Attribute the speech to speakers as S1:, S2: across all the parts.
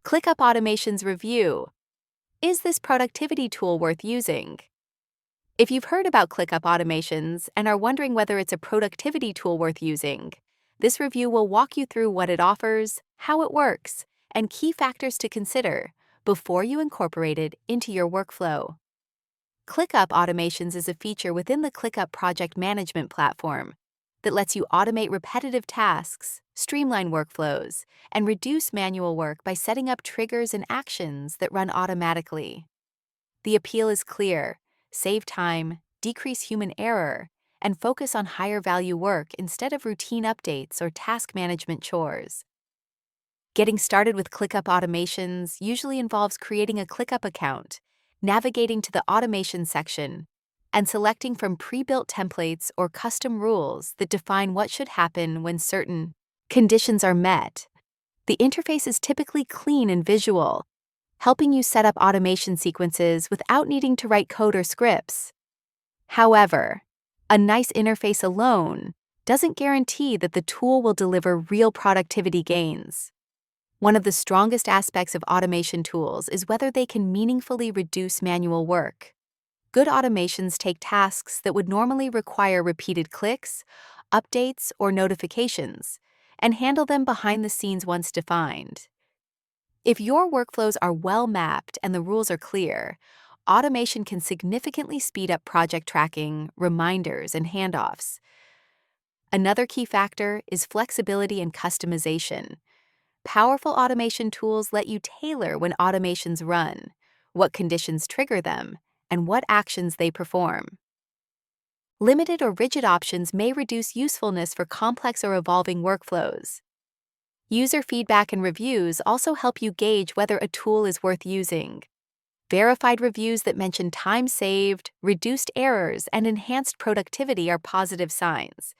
S1: ClickUp Automations review. Is this productivity tool worth using? If you've heard about ClickUp Automations and are wondering whether it's a productivity tool worth using, this review will walk you through what it offers, how it works, and key factors to consider before you incorporate it into your workflow. ClickUp Automations is a feature within the ClickUp project management platform that lets you automate repetitive tasks, streamline workflows, and reduce manual work by setting up triggers and actions that run automatically. The appeal is clear: save time, decrease human error, and focus on higher value work instead of routine updates or task management chores. Getting started with ClickUp Automations usually involves creating a ClickUp account, navigating to the Automation section, and selecting from pre-built templates or custom rules that define what should happen when certain conditions are met. The interface is typically clean and visual, helping you set up automation sequences without needing to write code or scripts. However, a nice interface alone doesn't guarantee that the tool will deliver real productivity gains. One of the strongest aspects of automation tools is whether they can meaningfully reduce manual work. Good automations take tasks that would normally require repeated clicks, updates, or notifications, and handle them behind the scenes once defined. If your workflows are well mapped and the rules are clear, automation can significantly speed up project tracking, reminders, and handoffs. Another key factor is flexibility and customization. Powerful automation tools let you tailor when automations run, what conditions trigger them, and what actions they perform. Limited or rigid options may reduce usefulness for complex or evolving workflows. User feedback and reviews also help you gauge whether a tool is worth using. Verified reviews that mention time saved, reduced errors, and enhanced productivity are positive signs.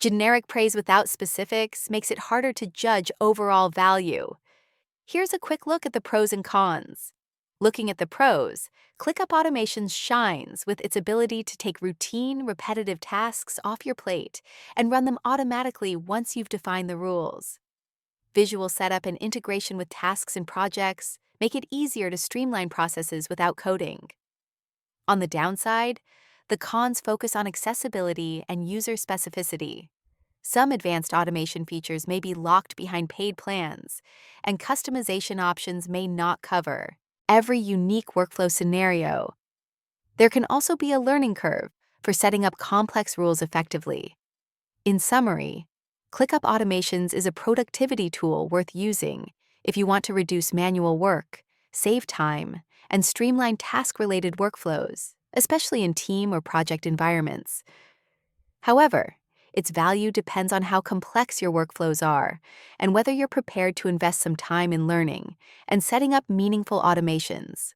S1: Generic praise without specifics makes it harder to judge overall value. Here's a quick look at the pros and cons. Looking at the pros, ClickUp Automations shines with its ability to take routine, repetitive tasks off your plate and run them automatically once you've defined the rules. Visual setup and integration with tasks and projects make it easier to streamline processes without coding. On the downside, the cons focus on accessibility and user specificity. Some advanced automation features may be locked behind paid plans, and customization options may not cover every unique workflow scenario. There can also be a learning curve for setting up complex rules effectively. In summary, ClickUp Automations is a productivity tool worth using if you want to reduce manual work, save time, and streamline task-related workflows, especially in team or project environments. However, its value depends on how complex your workflows are and whether you're prepared to invest some time in learning and setting up meaningful automations.